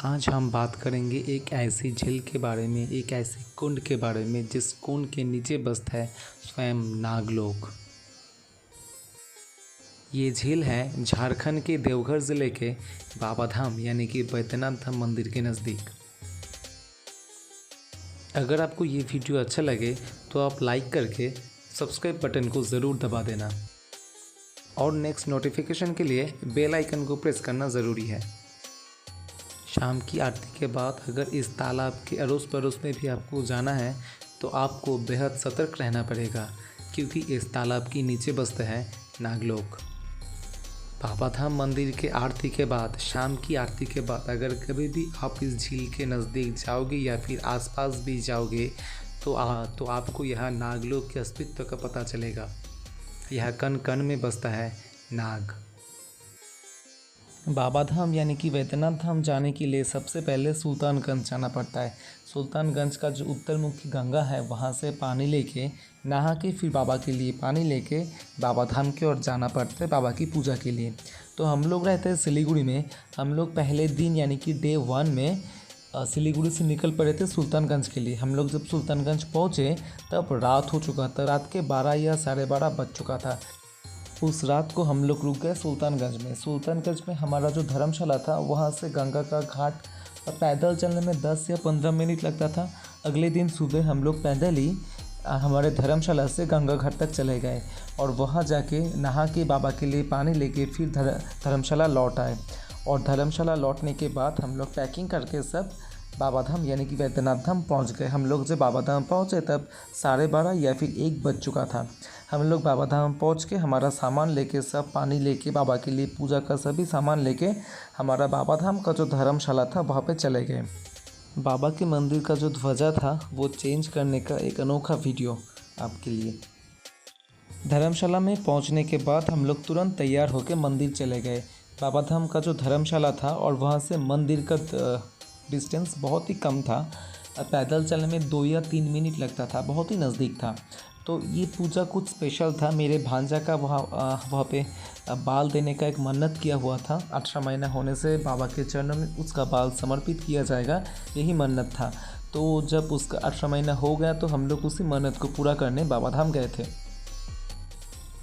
आज हम बात करेंगे एक ऐसी झील के बारे में, एक ऐसे कुंड के बारे में जिस कुंड के नीचे बसता है स्वयं नागलोक। ये झील है झारखंड के देवघर ज़िले के बाबा धाम यानी कि बैद्यनाथ धाम मंदिर के नज़दीक। अगर आपको ये वीडियो अच्छा लगे तो आप लाइक करके सब्सक्राइब बटन को ज़रूर दबा देना और नेक्स्ट नोटिफिकेशन के लिए बेल आइकन को प्रेस करना ज़रूरी है। शाम की आरती के बाद अगर इस तालाब के अड़ोस पड़ोस में भी आपको जाना है तो आपको बेहद सतर्क रहना पड़ेगा, क्योंकि इस तालाब के नीचे बसता है नागलोक। बाबा धाम मंदिर के आरती के बाद, शाम की आरती के बाद अगर कभी भी आप इस झील के नज़दीक जाओगे या फिर आसपास भी जाओगे तो आपको यहाँ नागलोक के अस्तित्व का पता चलेगा। यह कण कण में बसता है नाग। बाबा धाम यानी कि बैद्यनाथ धाम जाने के लिए सबसे पहले सुल्तानगंज जाना पड़ता है। सुल्तानगंज का जो उत्तरमुखी गंगा है वहाँ से पानी लेके नहा के फिर बाबा के लिए पानी लेके बाबा धाम की ओर जाना पड़ता है बाबा की पूजा के लिए। तो हम लोग रहते हैं सिलीगुड़ी में। हम लोग पहले दिन यानी कि डे 1 में सिलीगुड़ी से निकल पड़े थे सुल्तानगंज के लिए। हम लोग जब सुल्तानगंज पहुँचे तब रात हो चुका था, रात के 12 या 12:30 बज चुका था। उस रात को हम लोग रुक गए सुल्तानगंज में। सुल्तानगंज में हमारा जो धर्मशाला था वहाँ से गंगा का घाट पैदल चलने में 10 या 15 मिनट लगता था। अगले दिन सुबह हम लोग पैदल ही हमारे धर्मशाला से गंगा घाट तक चले गए और वहाँ जाके नहा के बाबा के लिए पानी लेके फिर धर्मशाला लौट आए। और धर्मशाला लौटने के बाद हम लोग पैकिंग करके सब बाबा धाम यानी कि बैद्यनाथ धाम पहुंच गए। हम लोग जब बाबा धाम पहुँचे तब 12:30 या फिर 1 बज चुका था। हम लोग बाबा धाम पहुँच के हमारा सामान लेके, सब पानी लेके, बाबा के लिए पूजा का सभी सामान लेके हमारा बाबा धाम का जो धर्मशाला था वहाँ पे चले गए। बाबा के मंदिर का जो ध्वजा था वो चेंज करने का एक अनोखा वीडियो आपके लिए। धर्मशाला में पहुँचने के बाद हम लोग तुरंत तैयार होकर मंदिर चले गए। बाबा धाम का जो धर्मशाला था और वहाँ से मंदिर का डिस्टेंस बहुत ही कम था। पैदल चलने में 2 या 3 मिनट लगता था, बहुत ही नज़दीक था। तो ये पूजा कुछ स्पेशल था। मेरे भांजा का वहाँ पे बाल देने का एक मन्नत किया हुआ था। 18 महीना होने से बाबा के चरणों में उसका बाल समर्पित किया जाएगा, यही मन्नत था। तो जब उसका 18 महीना हो गया तो हम लोग उसी मन्नत को पूरा करने बाबा धाम गए थे।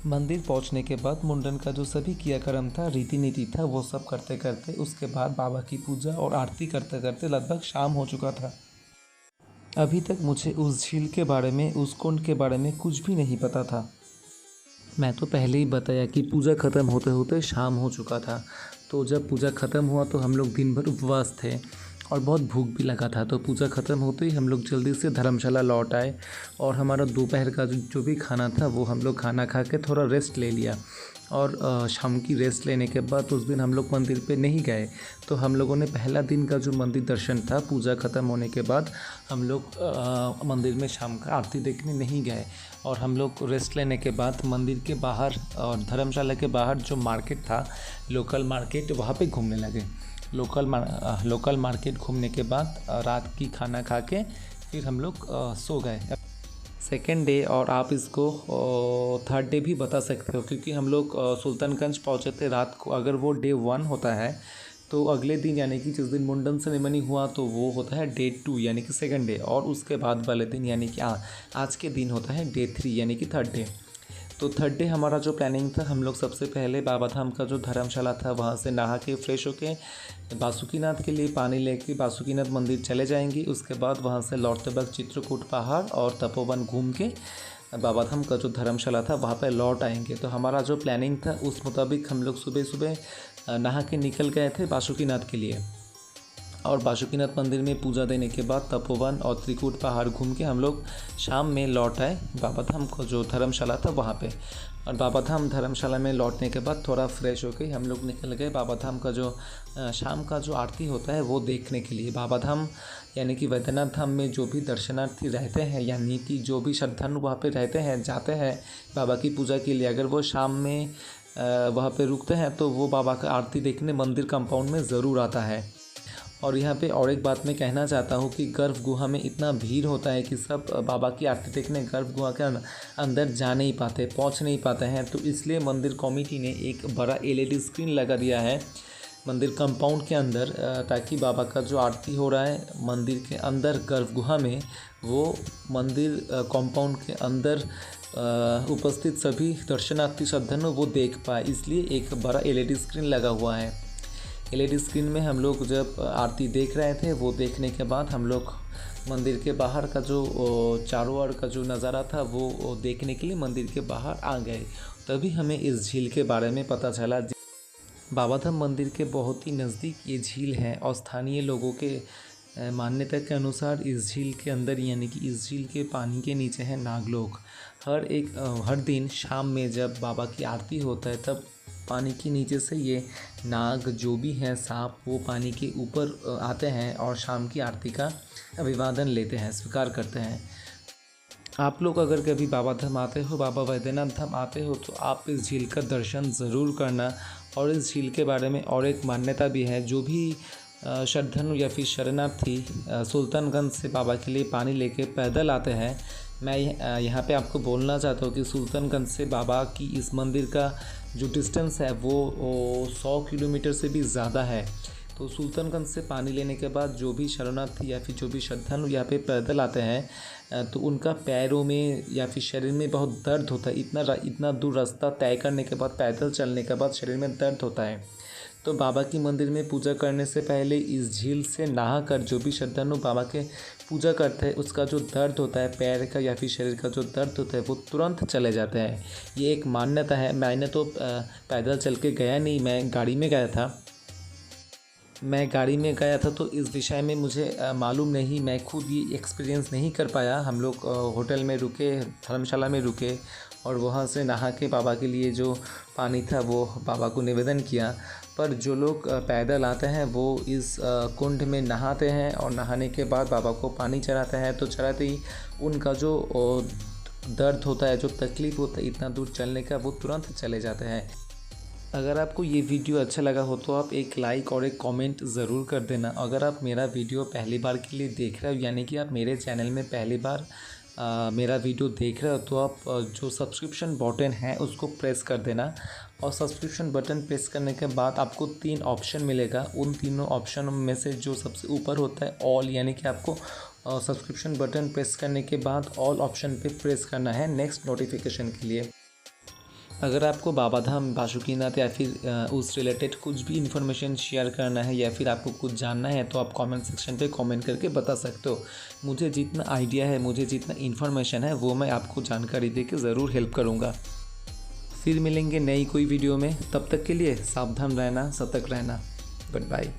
मंदिर पहुंचने के बाद मुंडन का जो सभी क्रियाक्रम था, रीति नीति था, वो सब करते करते उसके बाद बाबा की पूजा और आरती करते करते लगभग शाम हो चुका था। अभी तक मुझे उस झील के बारे में, उस कुंड के बारे में कुछ भी नहीं पता था। मैं तो पहले ही बताया कि पूजा ख़त्म होते होते शाम हो चुका था। तो जब पूजा ख़त्म हुआ तो हम लोग दिन भर उपवास थे और बहुत भूख भी लगा था। तो पूजा ख़त्म होते ही हम लोग जल्दी से धर्मशाला लौट आए और हमारा दोपहर का जो भी खाना था वो हम लोग खाना खा के थोड़ा रेस्ट ले लिया। और शाम की रेस्ट लेने के बाद उस दिन हम लोग मंदिर पे नहीं गए। तो हम लोगों ने पहला दिन का जो मंदिर दर्शन था, पूजा ख़त्म होने के बाद हम लोग मंदिर में शाम का आरती देखने नहीं गए। और हम लोग रेस्ट लेने के बाद मंदिर के बाहर और धर्मशाला के बाहर जो मार्केट था, लोकल मार्केट, वहाँ पे घूमने लगे। लोकल मार्केट घूमने के बाद रात की खाना खा के फिर हम लोग सो गए। सेकेंड डे, और आप इसको थर्ड डे भी बता सकते हो, क्योंकि हम लोग सुल्तानगंज पहुँचे थे रात को। अगर वो डे 1 होता है तो अगले दिन यानी कि जिस दिन मुंडन सेरेमनी हुआ तो वो होता है डे 2 यानी कि सेकेंड डे। और उसके बाद वाले दिन यानी कि आज के दिन होता है डे 3 यानी कि थर्ड डे। तो थर्ड डे हमारा जो प्लानिंग था, हम लोग सबसे पहले बाबा धाम का जो धर्मशाला था वहाँ से नहा के फ्रेश होके बासुकीनाथ के लिए पानी लेके बासुकीनाथ मंदिर चले जाएंगे। उसके बाद वहाँ से लौटते वक्त चित्रकूट पहाड़ और तपोवन घूम के बाबा धाम का जो धर्मशाला था वहाँ पे लौट आएंगे। तो हमारा जो प्लानिंग था उस मुताबिक हम लोग सुबह सुबह नहा के निकल गए थे बासुकीनाथ के लिए। और बासुकीनाथ मंदिर में पूजा देने के बाद तपोवन और त्रिकूट पहाड़ घूम के हम लोग शाम में लौट आए बाबा धाम का जो धर्मशाला था वहाँ पे। और बाबा धाम धर्मशाला में लौटने के बाद थोड़ा फ्रेश होकर हम लोग निकल गए बाबा धाम का जो शाम का जो आरती होता है वो देखने के लिए। बाबा धाम यानी कि बैद्यनाथ धाम में जो भी दर्शनार्थी रहते हैं यानी कि जो भी श्रद्धालु वहाँ पे रहते हैं, जाते हैं बाबा की पूजा के लिए, अगर वो शाम में वहाँ पे रुकते हैं तो वो बाबा का आरती देखने मंदिर कंपाउंड में ज़रूर आता है। और यहाँ पे और एक बात मैं कहना चाहता हूँ कि गर्भ गुहा में इतना भीड़ होता है कि सब बाबा की आरती देखने गर्भ गुहा के अंदर जा नहीं पाते, पहुँच नहीं पाते हैं। तो इसलिए मंदिर कमेटी ने एक बड़ा LED स्क्रीन लगा दिया है मंदिर कंपाउंड के अंदर, ताकि बाबा का जो आरती हो रहा है मंदिर के अंदर गर्भगुहा में, वो मंदिर कंपाउंड के अंदर उपस्थित सभी दर्शनार्थी श्रद्धालु वो देख पाए, इसलिए एक बड़ा एलईडी स्क्रीन लगा हुआ है। एलईडी स्क्रीन में हम लोग जब आरती देख रहे थे, वो देखने के बाद हम लोग मंदिर के बाहर का जो चारों ओर का जो नज़ारा था वो देखने के लिए मंदिर के बाहर आ गए। तभी हमें इस झील के बारे में पता चला। बाबाधाम मंदिर के बहुत ही नज़दीक ये झील है और स्थानीय लोगों के मान्यता के अनुसार इस झील के अंदर, यानी कि इस झील के पानी के नीचे है नागलोक। हर दिन शाम में जब बाबा की आरती होता है, तब पानी के नीचे से ये नाग जो भी हैं सांप, वो पानी के ऊपर आते हैं और शाम की आरती का अभिवादन लेते हैं, स्वीकार करते हैं। आप लोग अगर कभी बाबा धाम आते हो, बाबा वैद्यनाथ धाम आते हो, तो आप इस झील का दर्शन ज़रूर करना। और इस झील के बारे में और एक मान्यता भी है, जो भी श्रद्धालु या फिर शरणार्थी सुल्तानगंज से बाबा के लिए पानी लेके पैदल आते हैं, मैं यहाँ पे आपको बोलना चाहता हूँ कि सुल्तानगंज से बाबा की इस मंदिर का जो डिस्टेंस है वो 100 किलोमीटर से भी ज़्यादा है। तो सुल्तानगंज से पानी लेने के बाद जो भी शरणार्थी या फिर जो भी श्रद्धालु यहाँ पे पैदल आते हैं, तो उनका पैरों में या फिर शरीर में बहुत दर्द होता है। इतना दूर रास्ता तय करने के बाद, पैदल चलने के बाद शरीर में दर्द होता है। तो बाबा की मंदिर में पूजा करने से पहले इस झील से नहा कर जो भी श्रद्धालु बाबा के पूजा करते हैं, उसका जो दर्द होता है पैर का या फिर शरीर का जो दर्द होता है, वो तुरंत चले जाते हैं। ये एक मान्यता है। मैंने तो पैदल चल के गया नहीं, मैं गाड़ी में गया था, तो इस विषय में मुझे मालूम नहीं, मैं खुद ये एक्सपीरियंस नहीं कर पाया। हम लोग होटल में रुके, धर्मशाला में रुके और वहाँ से नहा के बाबा के लिए जो पानी था वो बाबा को निवेदन किया। पर जो लोग पैदल आते हैं वो इस कुंड में नहाते हैं और नहाने के बाद बाबा को पानी चढ़ाते हैं। तो चढ़ाते ही उनका जो दर्द होता है, जो तकलीफ़ होता है इतना दूर चलने का, वो तुरंत चले जाते हैं। अगर आपको ये वीडियो अच्छा लगा हो तो आप एक लाइक और एक कमेंट ज़रूर कर देना। अगर आप मेरा वीडियो पहली बार के लिए देख रहे हो, यानी कि आप मेरे चैनल में पहली बार मेरा वीडियो देख रहे हो, तो आप जो सब्सक्रिप्शन बटन है उसको प्रेस कर देना। और सब्सक्रिप्शन बटन प्रेस करने के बाद आपको 3 ऑप्शन मिलेगा। उन तीनों ऑप्शन में से जो सबसे ऊपर होता है ऑल, यानी कि आपको सब्सक्रिप्शन बटन प्रेस करने के बाद ऑल ऑप्शन पे प्रेस करना है नेक्स्ट नोटिफिकेशन के लिए। अगर आपको बाबाधाम, बासुकीनाथ या फिर उस रिलेटेड कुछ भी इन्फॉर्मेशन शेयर करना है या फिर आपको कुछ जानना है, तो आप कमेंट सेक्शन पे कमेंट करके बता सकते हो। मुझे जितना आइडिया है, मुझे जितना इन्फॉर्मेशन है, वो मैं आपको जानकारी दे के ज़रूर हेल्प करूँगा। फिर मिलेंगे नई कोई वीडियो में, तब तक के लिए सावधान रहना, सतर्क रहना। Good bye.